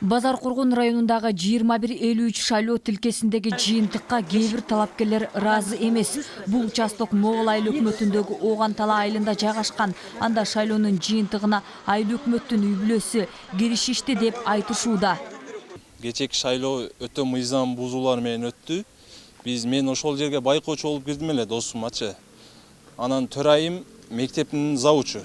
Базар Кургун районундагы 2153 шайлоо тилкесиндеги жыйынтыкка кээ бир талапкерлер ыраазы эмес. Бул участок Могул айыл өкмөтүндөгү Ооган Тала айылында жайгашкан. Анда шайлоонун жыйынтыгына айыл өкмөттүн үй бүлөсү киришишти деп айтышууда. Кечээки шайлоо өтө мыйзам бузуулар менен өттү. Мен ошол жерге байкоочу болуп кирдим эле досумачы. Анан төрайым мектептин завучу.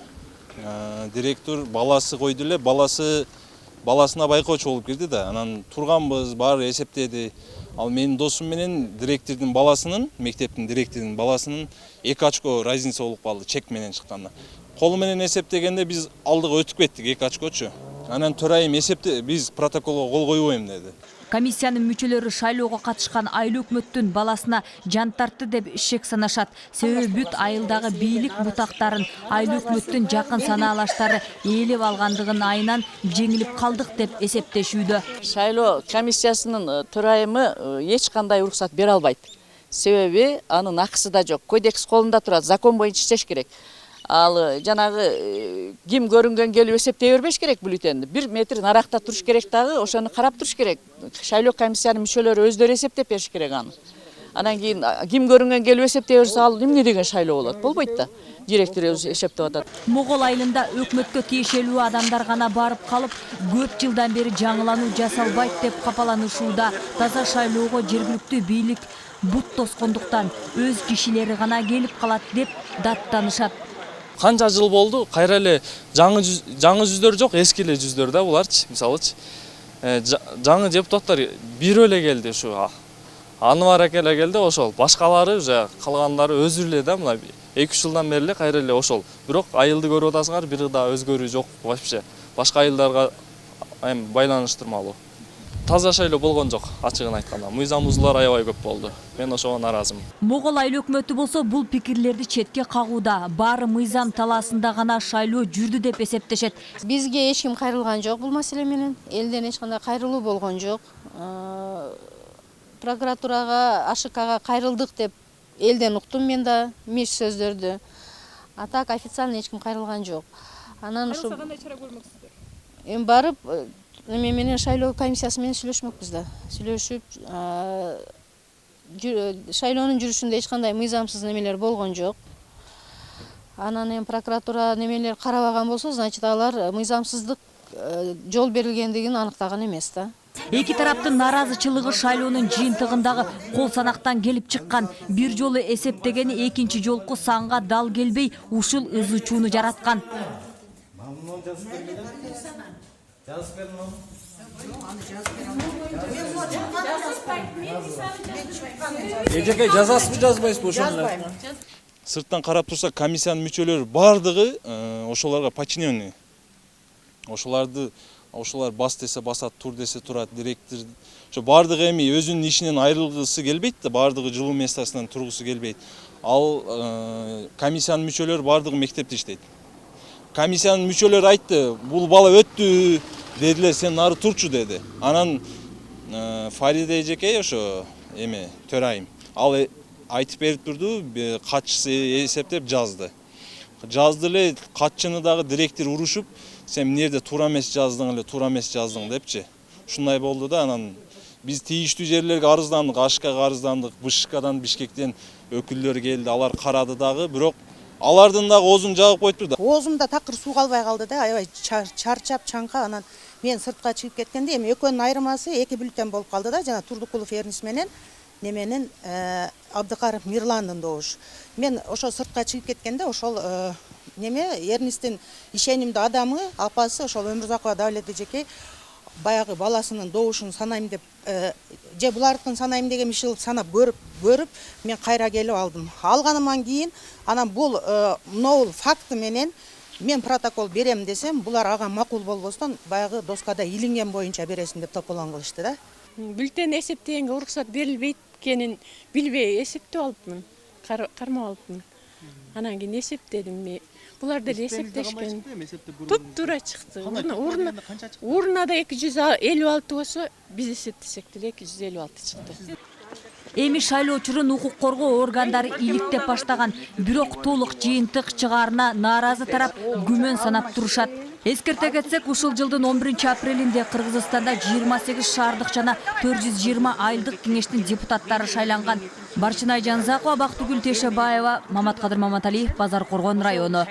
Директор баласы койду эле, баласына байкоочу болуп кирди да. Анан турганбыз, баары эсептеди. Ал менин досум менен директордун баласынын, мектептин директордун баласынын 2 очко разница болуп калды чек менен чыкканда. Колу менен эсептегенде биз алдыга өтүп кеттик 2 очкочу. Анан төрайым биз протоколго кол койбойм деди. Комиссиянын мүчөлөрү шайлоого катышкан айыл өкмөттүн баласына жан тартты деп шек санашат. Себеби бүт айылдагы бийлик бутактарын айыл өкмөттүн жакын санаалаштары ээлеп алгандыгын айынан жеңилип калдык деп эсептешүүдө. Шайлоо комиссиясынын төрайымы эч кандай уруксат бере албайт. Себеби анын акысы да жок. Кодекс колунда турат, закон боюнча иштеш керек. Ал жанагы ким көрүнгөн келип эсептей бербеш керек бюллетенди. 1 метр наракта туруш керек дагы, ошону карап туруш керек. Шайлоо комиссиянын мүчөлөрү өздөрү эсептеп бериш керек аны. Анан кийин ким көрүнгөн келип эсептей берсе, ал эмне деген шайлоо болот? Болбойт да. Директор өзү эсептеп атат. Могул айылында өкмөткө тиешелүү адамдар гана барып калып, көп жылдан бери жаңылануу жасалбайт деп капаланышууда. Таза шайлоого жергиликтүү бийлик бут тоскондуктан өз кишилери гана келип калат деп даттанышат. Канча жыл болду, кайра эле жаңы жүздөр жок, эски эле жүздөр да буларчы, мисалычы. Жаңы депутаттар бирөө эле келди ушу. Анвар аке эле келди, ошол. Башкалары уже калгандары өзү эле да, мына 2-3 жылдан бери эле кайра эле ошол. Бирок айылды көрүп атасыңар, бир да өзгөрүү жок вообще. Башка айылдарга байланыштырмалуу. Таза шайлоо болгон жок, ачыгын айтканда. Мыйзам бузуулар аябай көп болду. Мен ошого нааразымын. Могул айыл өкмөтү болсо бул пикирлерди четке кагууда. Баары мыйзам талаасында гана шайлоо жүрдү деп эсептешет. Бизге эч ким кайрылган жок бул маселе менен. Элден эч кандай кайрылуу болгон жок. Прокуратурага, АШКга кайрылдык деп элден уктум мен да миш сөздөрдү. А так официально эч ким кайрылган жок. Анан ушу кандай чара көрмөксүздөр? Барып эме менен шайлоо комиссиясы менен сүйлөшмөкпүз да. Сүйлөшүп, шайлоонун жүрүшүндө эч кандай мыйзамсыз немелер болгон жок. Анан прокуратура немелер карабаган болсо, значит алар мыйзамсыздык жол берилгендигин аныктаган эмес да. Эки тараптын нааразычылыгы шайлоонун жыйынтыгындагы кол санактан келип чыккан. Бир жолу эсептегени экинчи жолку санга дал келбей, ушул ызы чууну жараткан. Эжеке жазасызбы, жазбайсызбы ошону? Сырттан карап турсак, комиссиянын мүчөлөрү бардыгы ошолорго подчиненный. Ошолар бас десе басат, тур десе турат, директор. Ошо бардыгы эми өзүнүн ишинен айрылгысы келбейт да, бардыгы жылуу местасынан тургусу келбейт. Ал комиссиянын мүчөлөрү бардыгы мектепте иштейт. Комиссиянын мүчөлөрү айтты, бул бала өттү, дедилер, сен нары турчу деди. Анан Фарида эжеке ошо төрайым. Ал айтып берип турду, катчысы эсептеп жазды. Жазды эле, катчыны дагы директор урушуп, сен эмнерде туура эмес жаздың депчи. Ушундай болду да, анан биз тийиштүү жерлерге арыздандык, АШКга арыздандык, БШКдан, Бишкектен өкүлдөр келди, алар карады дагы, бирок алардын дагы оозун жагып коюптур да. Оозумда такыр суу калбай калды да, аябай чарчап, чаңка. Анан мен сыртка чыгып кеткенде эми экөөнүн айырмасы 2 бюллетен болуп калды да, жана Турдукулов Эрнис менен неменин Абдыкаров Мирландын добуш. Мен ошо сыртка чыгып кеткенде ошол Эрнистин ишенимдүү адамы, апасы ошол Өмүрзакова Давлет эжеке баягы баласынын добушун санайм деп, же булардыкын санайм деген мишил санап көрүп, мен кайра келип алдым. Алганымдан кийин анан бул могул факты менен мен протокол берем десем, булар ага макул болбостон баягы доскада илинген боюнча бересиң деп тополон кылышты да. Бюллетен эсептегенге уруксат берилбейт экенин билбей эсептеп алыпмын, кармап алыпмын. Анан кийин эсептедим мен. Булар деле эсептешкен. Туп-туура чыкты. Урнада 256 болсо, биз эсептесек деле 256 чыкты. Эми шайлоочунун укук коргоо органдары иликтеп баштаган, бирок толук жыйынтык чыгаарына нааразы тарап күмөн санап турушат. Эскерте кетсек, ушул жылдын 11-апрелинде Кыргызстанда 28 шаардык жана 420 айылдык кеңештин депутаттары шайланган. Барчынай Жанзакова, Бактыгүл Тешебаева, Маматкадыр Маматалиев, Базар Коргон району.